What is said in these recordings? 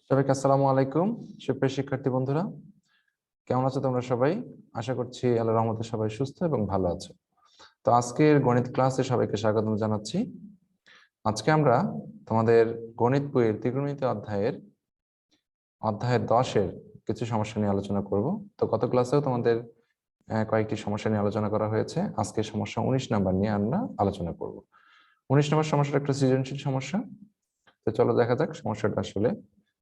সবাইকে আসসালামু আলাইকুম। সুপ্রিয় শিক্ষার্থী বন্ধুরা, কেমন আছো তোমরা সবাই? আশা করছি আল্লাহর রহমতে সবাই সুস্থ এবং ভালো আছো। তো আজকের গণিত ক্লাসে সবাইকে স্বাগতম জানাচ্ছি। আজকে আমরা তোমাদের গণিত বইয়ের ত্রিকোণমিতি অধ্যায় 10-এর কিছু সমস্যা নিয়ে আলোচনা করব। তো গত ক্লাসেও তোমাদের কয়েকটি সমস্যা নিয়ে আলোচনা করা হয়েছে। আজকে সমস্যা 19 নাম্বার নিয়ে আমরা আলোচনা করব। 19 নম্বর সমস্যাটা একটা সৃজনশীল সমস্যা। তো চলো দেখা যাক সমস্যাটা আসলে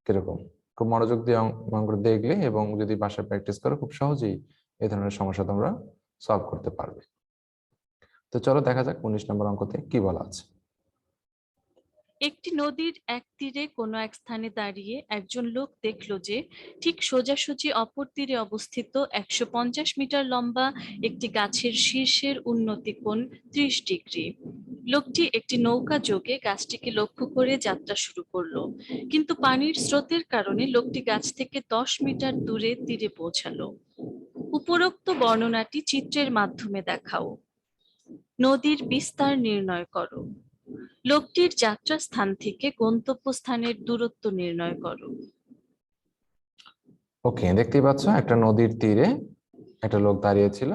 কিরকম। খুব মনোযোগ দিয়ে অঙ্কটা দেখলে এবং যদি বাসায় প্র্যাকটিস করো খুব সহজেই এই ধরনের সমস্যা তোমরা সলভ করতে পারবে। তো চলো দেখা যাক 19 নম্বর অঙ্কতে কি বলা আছে। একটি নদীর এক তীরে কোনো এক স্থানে দাঁড়িয়ে একজন লোক দেখলো যে ঠিক সোজাসুজি অপর তীরে অবস্থিত 150 মিটার লম্বা একটি গাছের শীর্ষের উন্নতি কোণ 30 ডিগ্রি। লোকটি একটি নৌকা যোগে গাছটিকে লক্ষ্য করে যাত্রা শুরু করলো, কিন্তু পানির স্রোতের কারণে লোকটি গাছ থেকে 10 মিটার দূরে তীরে পৌঁছালো। উপরোক্ত বর্ণনাটি চিত্রের মাধ্যমে দেখাও। নদীর বিস্তার নির্ণয় করো। লোকটির যাত্রাস্থান থেকে গন্তব্যস্থানের দূরত্ব নির্ণয় করো। ওকে, দেখতেই পাচ্ছ একটা নদীর তীরে একটা লোক দাঁড়িয়ে ছিল,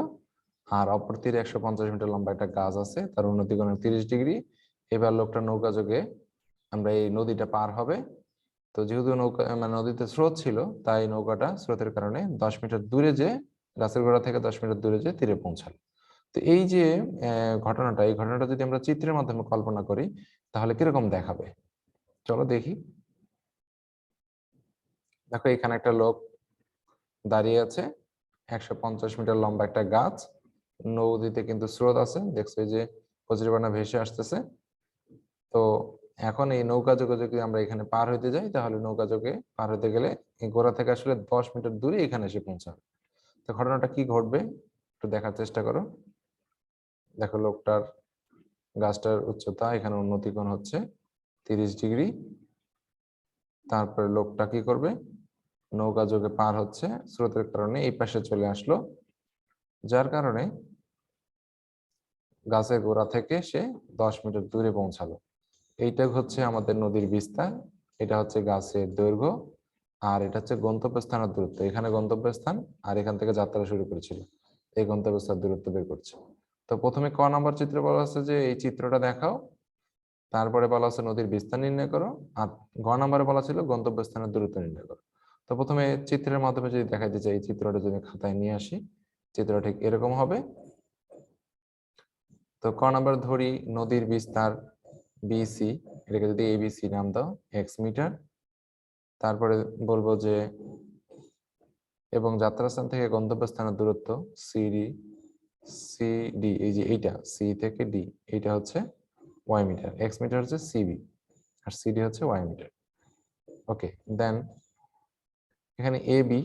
আর অপর তীরে 150 মিটার লম্বা একটা গাছ আছে, তার উন্নতি কোণ 30 ডিগ্রি। এবার লোকটা নৌকা যোগে আমরা এই নদীটা পার হবে। তো যেহেতু নৌকা মানে নদীতে স্রোত ছিল, তাই নৌকাটা স্রোতের কারণে 10 মিটার দূরে যে গাছের গোড়া থেকে 10 মিটার দূরে যে তীরে পৌঁছালো। তো এই যে এই ঘটনাটা যদি আমরা চিত্রের মাধ্যমে কল্পনা করি তাহলে কিরকম দেখাবে, চলো দেখি। দেখো এখানে একটা লোক দাঁড়িয়ে আছে, 150 মিটার লম্বা একটা গাছ, নদীতে কিন্তু স্রোত আছে, দেখছো এই যে কচুরিপানা ভেসে আসতেছে। তো এখন এই নৌকা যোগে যদি আমরা এখানে পার হইতে যাই তাহলে নৌকা যোগে পার হইতে গেলে এই গোড়া থেকে আসলে 10 মিটার দূরে এখানে এসে পৌঁছাবে। তো ঘটনাটা কি ঘটবে একটু দেখার চেষ্টা করো। দেখো লোকটার গাছটার উচ্চতা এখানে উন্নতি কোণ হচ্ছে 30 ডিগ্রি। তারপরে লোকটা কি করবে, নৌকা যোগে পার হচ্ছে, স্রোতের কারণে এই পাশে চলে আসলো, যার কারণে গাছের গোড়া থেকে সে 10 মিটার দূরে পৌঁছালো। এইটা হচ্ছে আমাদের নদীর বিস্তার, এটা হচ্ছে গাছের দৈর্ঘ্য, আর এটা হচ্ছে গন্তব্যস্থানের দূরত্ব। এখানে গন্তব্যস্থান আর এখান থেকে যাত্রা শুরু করেছিল, এই গন্তব্যস্থান দূরত্ব বের করছে। তো প্রথমে ক নম্বর চিত্র বলা আছে যে এই চিত্রটা দেখাও, তারপরে বলা আছে নদীর বিস্তার নির্ণয় করো, আর গ নম্বরে বলা ছিল গন্তব্যস্থানের দূরত্ব নির্ণয় করো। তো প্রথমে চিত্রের মাধ্যমে যদি দেখাইতে চাই, এই চিত্রটা যদি খাতায় নিয়ে আসি, চিত্রটা ঠিক এরকম হবে। তো ক নম্বর ধরি নদীর বিস্তার বিসি, এটাকে যদি এবিসি নাম দাও, এক্স মিটার। তারপরে বলবো যে এবং যাত্রাস্থান থেকে গন্তব্যস্থানের দূরত্ব সিডি, সিডি এই যে এইটা সি থেকে ডি, এইটা হচ্ছে ওয়াই মিটার, এক্স মিটার হচ্ছে সিবি আর সিডি হচ্ছে ওয়াই মিটার। ওকে, দেন এখানে এ বি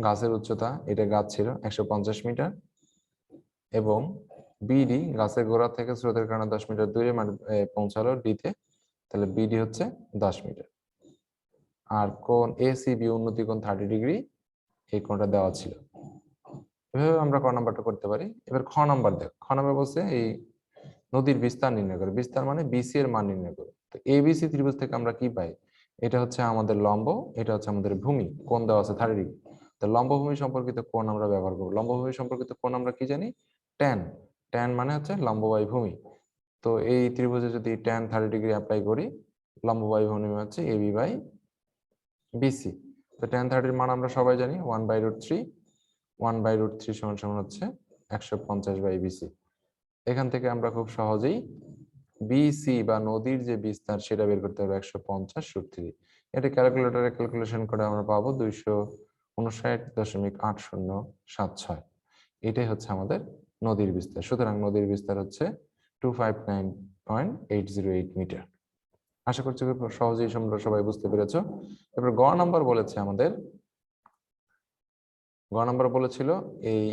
গাছের উচ্চতা, এটা গাছ ছিল 150 মিটার, এবং বিডি গাছের গোড়া থেকে স্রোতের কারণে 10 মিটার দূরে পৌঁছালো ডিতে, তাহলে বিডি হচ্ছে 10 মিটার। আর কোণ এসিবি উন্নতি কোণ 30 ডিগ্রি, এই কোণটা দেওয়া ছিল। এভাবে আমরা ক নাম্বারটা করতে পারি। এবার খ নাম্বার দেখ, খ নাম্বার বলছে এই নদীর বিস্তার নির্ণয় করে। বিস্তার মানে বিসি এর মান নির্ণয় করে। তো এবিসি ত্রিভুজ থেকে আমরা কি পাই, এটা হচ্ছে আমাদের লম্ব, এটা হচ্ছে আমাদের ভূমি, কোণ দেওয়া আছে 30 ডিগ্রি। তো লম্ব ভূমি সম্পর্কিত কোণ আমরা ব্যবহার করবো। লম্ব ভূমি সম্পর্কিত কোণ আমরা কি জানি, ট্যান। ট্যান মানে হচ্ছে লম্ব বাই ভূমি। তো এই ত্রিভুজে যদি ট্যান 30 ডিগ্রি অ্যাপ্লাই করি, লম্ব বাই ভূমি হচ্ছে এবি বাই বিসি। তো ট্যান 30 মান আমরা সবাই জানি 1/√3, 1/√3 সমান সমান হচ্ছে 150 বাই বিসি। এখান থেকে আমরা খুব সহজেই বিসি বা নদীর যে বিস্তার সেটা বের করতে পারবো 150√3। এটা ক্যালকুলেটরে ক্যালকুলেশন করে আমরা পাবো 259.8076। এটাই হচ্ছে আমাদের নদীর বিস্তার। সুতরাং নদীর বিস্তার হচ্ছে 259.808 মিটার। আশা করছি খুব সহজেই তোমরা সবাই বুঝতে পেরেছো। এবার গ নাম্বার বলেছে আমাদের, গ নাম্বার বলেছিল এই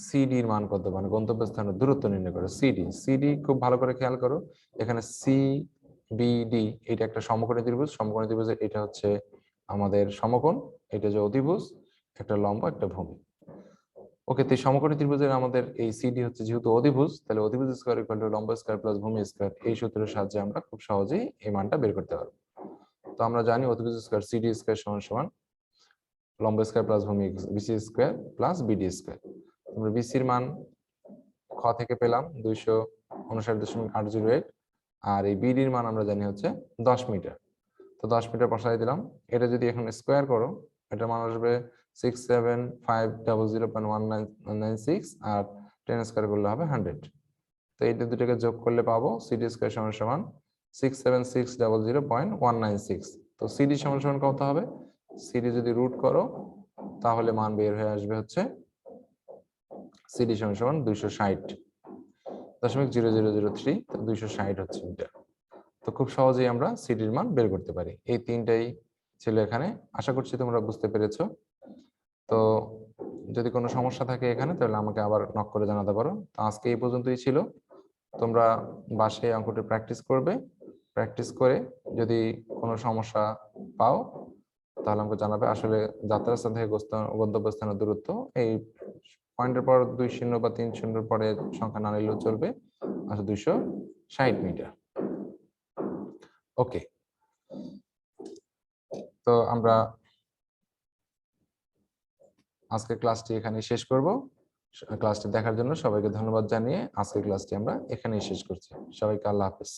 সিডির মান কত, মানে গন্তব্যস্থানের দূরত্ব নির্ণয় করো। সিডি, সিডি খুব ভালো করে খেয়াল করো, এখানে সি বিডি এটা একটা সমকোণী ত্রিভুজ। সমকোণী ত্রিভুজের এটা হচ্ছে আমাদের সমকোণ, এটা যে অধিভুজ, একটা লম্ব একটা ভূমি। ওকে, তো সমকোণী ত্রিভুজের আমাদের এই সিডি হচ্ছে যেহেতু অধিভুজ, তাহলে অধিভুজ স্কয়ার ইকুয়াল টু লম্ব স্কয়ার প্লাস ভূমি স্কয়ার, এই সূত্রের সাহায্যে আমরা খুব সহজেই এই মানটা বের করতে পারবো। তো আমরা জানি অতিভুজ স্কয়ার সিডি স্কয়ার সমান সমান লম্ব স্কয়ার প্লাস ভূমি BC square plus BD square. আমরা বিসির মান খ থেকে পেলাম 259.808, আর এই বিডির মান আমরা জানি হচ্ছে 10 মিটার। তো 10 মিটার বসাই দিলাম। এটা যদি এখন স্কয়ার করো, এটার মান আসবে 67500.1996, আর 10 স্কয়ার করলে হবে 100। তো এই দুটোকে যোগ করলে পাবো সিডি স্কয়ার সমান সমান 67600.196। তো সিডি সমান সমান কত হবে? সিডি যদি রুট করো তাহলে মান বের হয়ে আসবে হচ্ছে সিডি সমান সমান 260.0003, 260 হচ্ছে মিটার। তো খুব সহজেই আমরা সিডির মান বের করতে পারি। এই তিনটাই ছিল এখানে। আশা করছি তোমরা বুঝতে পেরেছো। তো যদি কোনো সমস্যা থাকে এখানে তাহলে আমাকে আবার নক করে জানাতে পারো। তো আজকে এই পর্যন্তই ছিল। তোমরা বাসায় অঙ্কটি প্র্যাকটিস করবে। প্র্যাকটিস করে যদি কোনো সমস্যা পাও তাহলে আমাকে জানাবে। আসলে যাত্রাস্থান থেকে গন্তব্যস্থানের দূরত্ব এই পয়েন্টের পর 2 শূন্য বা 3 শূন্যের পরে সংখ্যা না নিলেও চলবে, আচ্ছা 260 মিটার। ওকে, তো আমরা আজকের ক্লাসটি এখানে শেষ করব। ক্লাসটি দেখার জন্য সবাইকে ধন্যবাদ জানিয়ে আজকের ক্লাসটি আমরা এখানেই শেষ করছি। সবাইকে আল্লাহ হাফেজ।